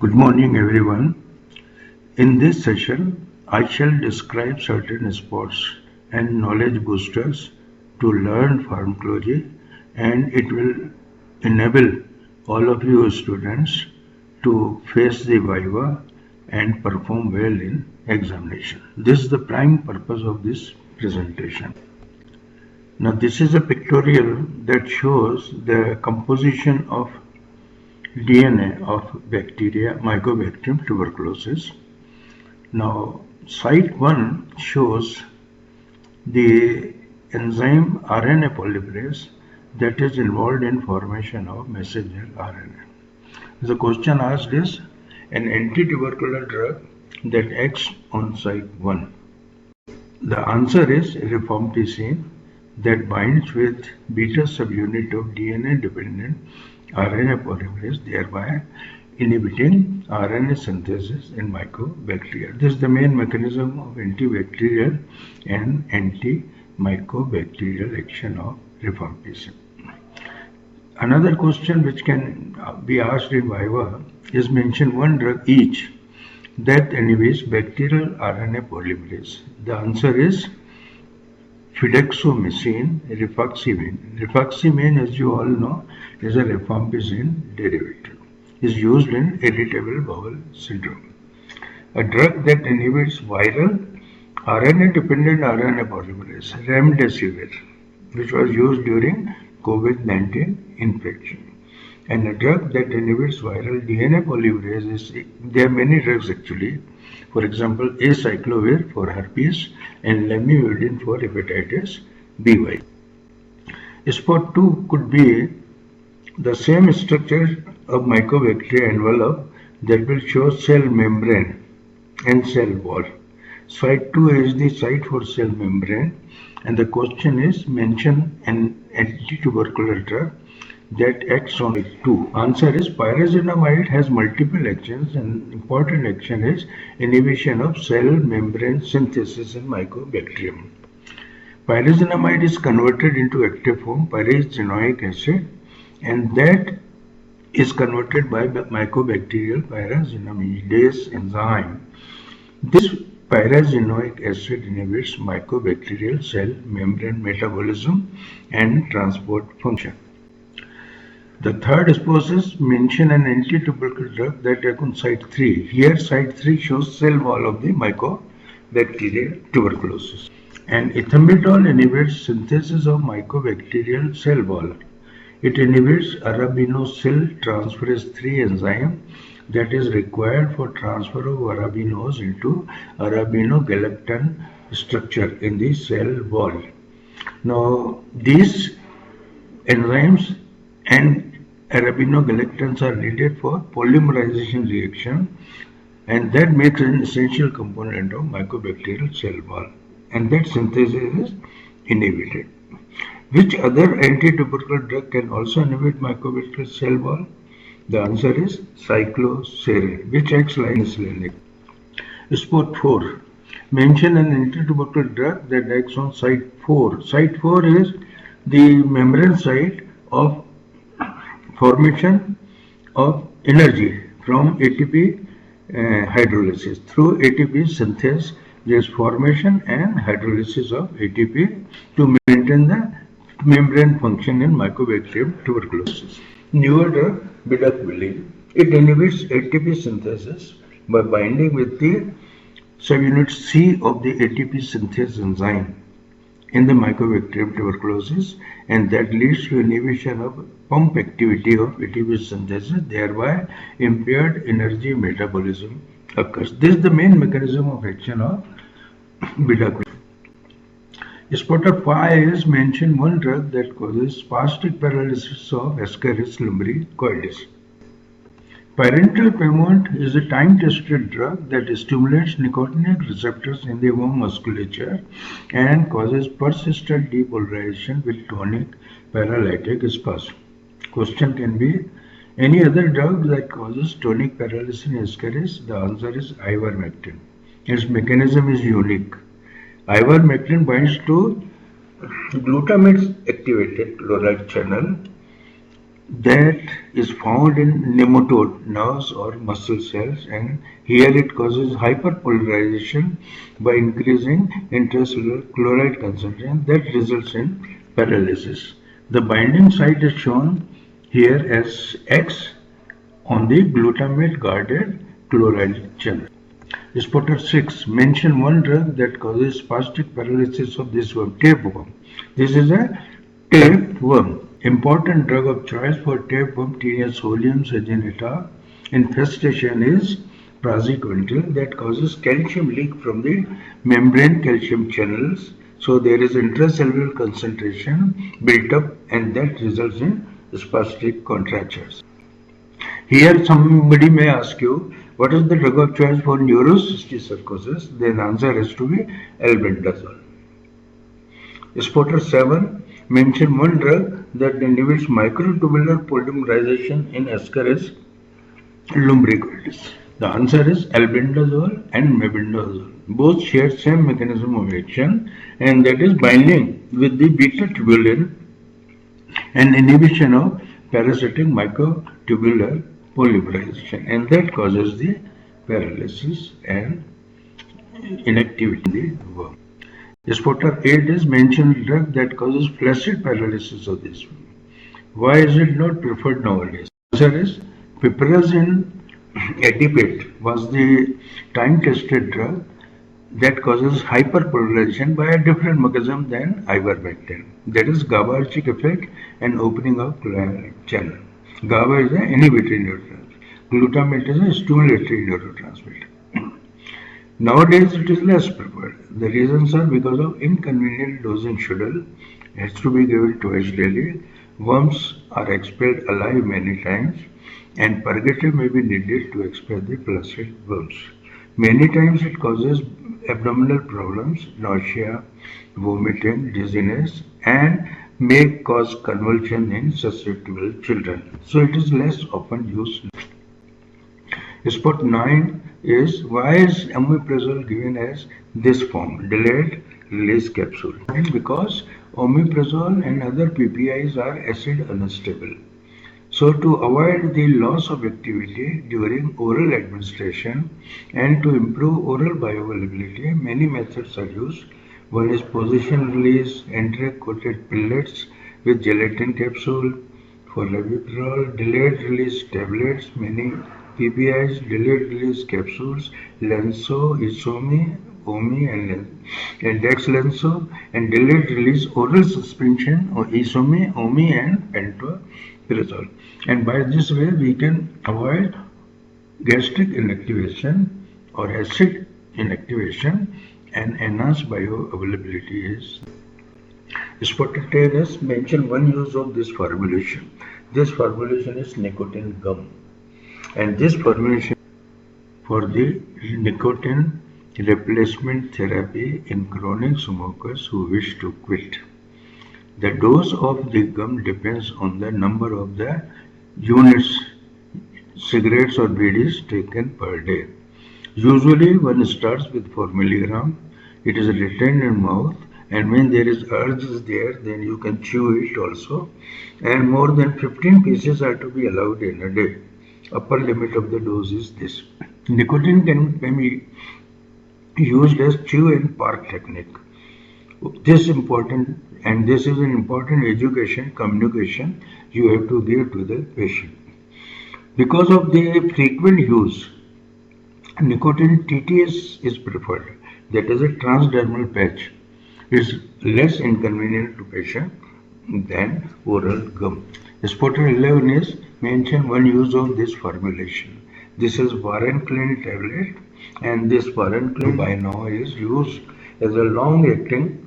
Good morning, everyone. In this session, I shall describe certain sports and knowledge boosters to learn pharmacology, and it will enable all of you students to face the viva and perform well in examination. This is the prime purpose of this presentation. Now, this is a pictorial that shows the composition of DNA of bacteria, Mycobacterium tuberculosis. Now, site 1 shows the enzyme RNA polymerase that is involved in formation of messenger RNA. The question asked is an anti-tubercular drug that acts on site 1. The answer is rifampicin that binds with beta subunit of DNA-dependent RNA polymerase, thereby inhibiting RNA synthesis in mycobacteria. This is the main mechanism of antibacterial and antimycobacterial action of rifampicin. Another question which can be asked in viva is mention one drug each that inhibits bacterial RNA polymerase. The answer is fidexomycin, rifaximin. Rifaximin, as you all know, is a rifampicin derivative. Is used in irritable bowel syndrome. A drug that inhibits viral RNA-dependent RNA polymerase, remdesivir, which was used during COVID-19 infection. And a drug that inhibits viral DNA polymerase there are many drugs actually. For example, acyclovir for herpes and lamivudine for hepatitis B. Spot 2 could be the same structure of mycobacteria envelope that will show cell membrane and cell wall. Site 2 is the site for cell membrane, and the question is mention an anti-tubercular drug that acts on site 2. Answer is pyrazinamide has multiple actions, and important action is inhibition of cell membrane synthesis in mycobacterium. Pyrazinamide is converted into active form pyrazinoic acid, and that is converted by mycobacterial pyrazinamidase enzyme. This pyrazinoic acid inhibits mycobacterial cell membrane metabolism and transport function. The third is mention an anti-tubercular drug that acts on site 3. Here site 3 shows cell wall of the mycobacterial tuberculosis. And ethambutol inhibits synthesis of mycobacterial cell wall. It inhibits arabinosyl transferase 3 enzyme that is required for transfer of arabinose into arabinogalactan structure in the cell wall. Now, these enzymes and arabinogalactans are needed for polymerization reaction, and that makes an essential component of mycobacterial cell wall, and that synthesis is inhibited. Which other anti-tubercular drug can also inhibit mycobacterial cell wall? The answer is cycloserine, which acts like penicillin. Spot 4. Mention an anti-tubercular drug that acts on site 4. Site 4 is the membrane site of formation of energy from ATP hydrolysis. Through ATP synthesis, there is formation and hydrolysis of ATP to maintain the membrane function in mycobacterium tuberculosis. Newer drug, bidaquiline. It inhibits ATP synthesis by binding with the subunit C of the ATP synthase enzyme in the mycobacterium tuberculosis, and that leads to inhibition of pump activity of ATP synthesis, thereby impaired energy metabolism occurs. This is the main mechanism of action of bidaquiline. Spot 5 is mention one drug that causes spastic paralysis of Ascaris lumbricoides. Pyrantel payment is a time-tested drug that stimulates nicotinic receptors in the womb musculature and causes persistent depolarization with tonic paralytic spasm. Question can be any other drug that causes tonic paralysis in Ascaris? The answer is ivermectin. Its mechanism is unique. Ivermectin binds to glutamate activated chloride channel that is found in nematode nerves or muscle cells, and here it causes hyperpolarization by increasing intracellular chloride concentration that results in paralysis. The binding site is shown here as X on the glutamate guarded chloride channel. Spotter 6. Mention one drug that causes spastic paralysis of this worm, tapeworm. This is a tapeworm. Important drug of choice for tapeworm tinea solium saginata infestation is praziquantel that causes calcium leak from the membrane calcium channels. So there is intracellular concentration built up and that results in spastic contractures. Here somebody may ask you, what is the drug of choice for neurocysticercosis? Then answer has to be albendazole. Spotter 7. Mention one drug that inhibits microtubular polymerization in Ascaris lumbricoides. The answer is albendazole and mebendazole. Both share same mechanism of action, and that is binding with the beta tubulin and inhibition of parasitic microtubular polymerization, and that causes the paralysis and inactivity in the worm. Spotter 8 is mentioned drug that causes flaccid paralysis of this worm. Why is it not preferred nowadays? The answer is Piperazine adipate was the time-tested drug that causes hyperpolarization by a different mechanism than ivermectin. That is GABAergic effect and opening of channel. GABA is an inhibitory neurotransmitter. Glutamate is a stimulatory neurotransmitter. Nowadays it is less preferred. The reasons are because of inconvenient dosing schedule. It has to be given twice daily. Worms are expelled alive many times, and purgative may be needed to expel the flaccid worms. Many times it causes abdominal problems, nausea, vomiting, dizziness, and may cause convulsion in susceptible children. So it is less often used. Spot 9 is why is omeprazole given as this form, delayed release capsule? Because omeprazole and other PPIs are acid unstable. So to avoid the loss of activity during oral administration and to improve oral bioavailability, many methods are used. One is position release, enteric-coated pellets with gelatin capsule. For labetalol, delayed release tablets, many PPIs, delayed release capsules, Lenso, Isomi, Omi, and Dexlenso, and delayed release oral suspension or Isomi, Omi, and pantoprazole. And by this way, we can avoid gastric inactivation or acid inactivation and enhance bioavailability is. Spotted tail is mention one use of this formulation. This formulation is nicotine gum, and this formulation for the nicotine replacement therapy in chronic smokers who wish to quit. The dose of the gum depends on the number of the units cigarettes or BDs taken per day. Usually one starts with 4 milligram. It is retained in mouth, and when there is urge there, then you can chew it also. And more than 15 pieces are to be allowed in a day. Upper limit of the dose is this. Nicotine can be used as chew and park technique. This is an important education, communication you have to give to the patient. Because of the frequent use, nicotine TTS is preferred. That is a transdermal patch. It's less inconvenient to patient than oral gum. Spotter 11 is mention one use of this formulation. This is Varenicline tablet, and this Varenicline by now is used as a long-acting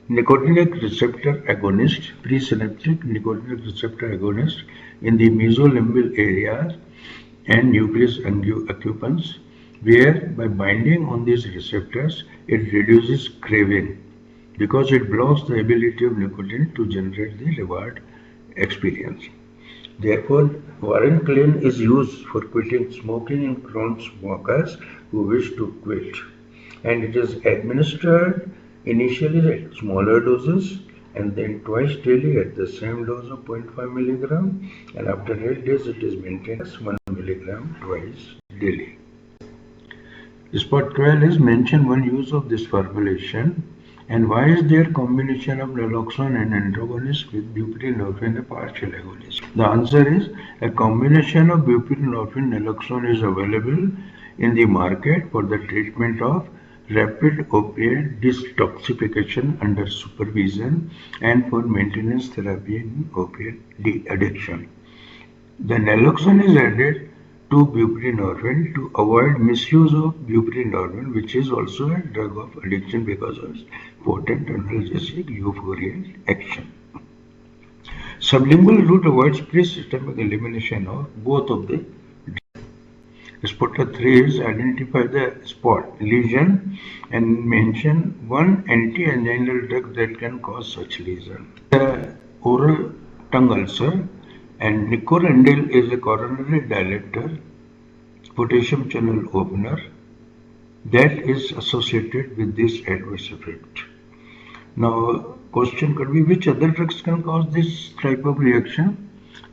nicotinic receptor agonist, presynaptic nicotinic receptor agonist in the mesolimbal area and nucleus accumbens, where by binding on these receptors, it reduces craving because it blocks the ability of nicotine to generate the reward experience. Therefore, Varenicline is used for quitting smoking in chronic smokers who wish to quit, and it is administered initially at smaller doses and then twice daily at the same dose of 0.5 milligram, and after 8 days it is maintained as 1 milligram twice daily. Spot 12 is mention one use of this formulation, and why is there combination of naloxone and antagonist with buprenorphine a partial agonist? The answer is a combination of buprenorphine naloxone is available in the market for the treatment of rapid opiate detoxification under supervision and for maintenance therapy in opiate addiction. The naloxone is added to buprenorphine to avoid misuse of buprenorphine, which is also a drug of addiction because of its potent analgesic euphoric action. Sublingual route avoids pre-systemic elimination of both of the drugs. Spotter 3 is identify the spot lesion and mention one anti-anginal drug that can cause such lesion. The oral tongue ulcer, and Nicotine is a coronary dilator, potassium channel opener that is associated with this adverse effect. Now, question could be which other drugs can cause this type of reaction?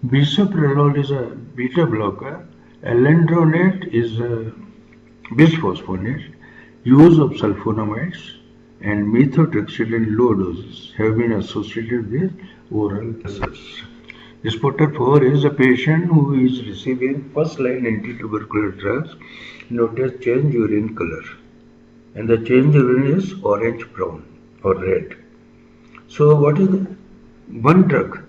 Bisoprolol is a beta blocker, alendronate is a bisphosphonate, use of sulfonamides and methotrexate in low doses have been associated with oral ulcers. Spotter 4 is a patient who is receiving first-line anti-tubercular drugs notice change urine color, and the change urine is orange-brown or red. So, what is the one drug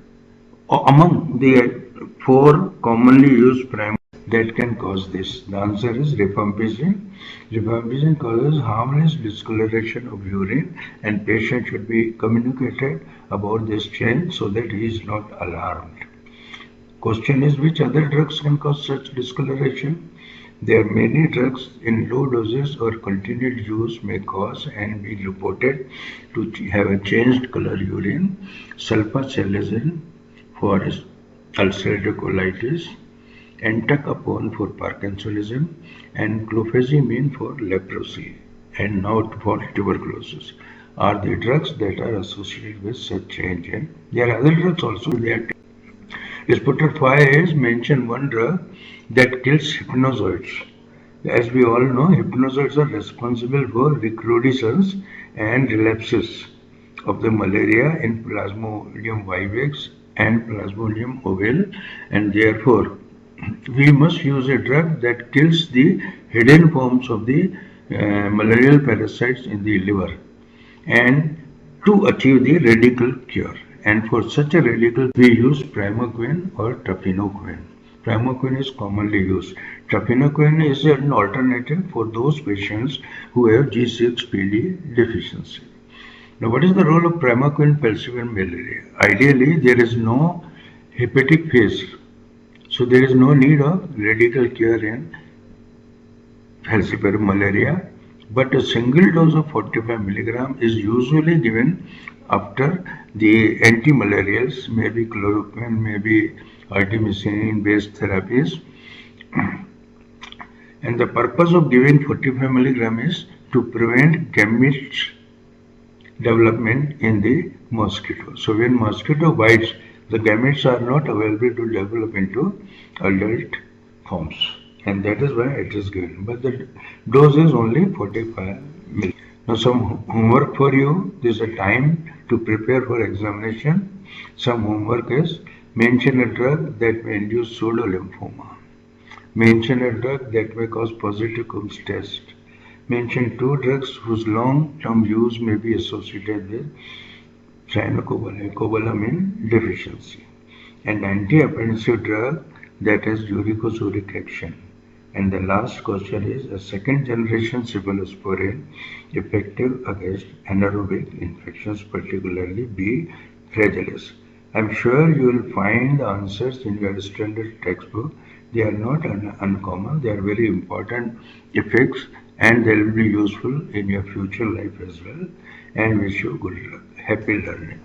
among the 4 commonly used primers that can cause this? The answer is rifampicin. Rifampicin causes harmless discoloration of urine, and patient should be communicated about this change so that he is not alarmed. Question is which other drugs can cause such discoloration? There are many drugs in low doses or continued use may cause and be reported to have a changed color urine. Sulfasalazine for ulcerative colitis, entacapone for Parkinsonism, and clofazimine for leprosy, and now for tuberculosis are the drugs that are associated with such change. And there are other drugs also that. Spotter 5 is mention one drug that kills hypnozoites. As we all know, hypnozoites are responsible for recrudescence and relapses of the malaria in Plasmodium vivax and Plasmodium ovale, and therefore we must use a drug that kills the hidden forms of the malarial parasites in the liver and to achieve the radical cure. And for such a radical, we use primaquine or tafenoquine. Primaquine is commonly used. Tafenoquine is an alternative for those patients who have G6PD deficiency. Now, what is the role of primaquine falciparum malaria? Ideally, there is no hepatic phase, so there is no need of radical cure in falciparum malaria. But a single dose of 45 milligram is usually given after the antimalarials, maybe chloroquine, maybe artemisinin based therapies. And the purpose of giving 45 milligram is to prevent gametes development in the mosquito. So when mosquito bites, the gametes are not available to develop into adult forms, and that is why it is given. But the dose is only 45 milligram. Now some homework for you. This is a time to prepare for examination. Some homework is mention a drug that may induce pseudolymphoma. Mention a drug that may cause positive Coombs test. Mention 2 drugs whose long-term use may be associated with cyanocobalamin deficiency. And anti-hypertensive drug that has uricosuric action. And the last question is a second generation cephalosporin effective against anaerobic infections, particularly B. fragilis. I am sure you will find the answers in your standard textbook. They are not uncommon, they are very important effects, and they will be useful in your future life as well. And wish you good luck. Happy learning.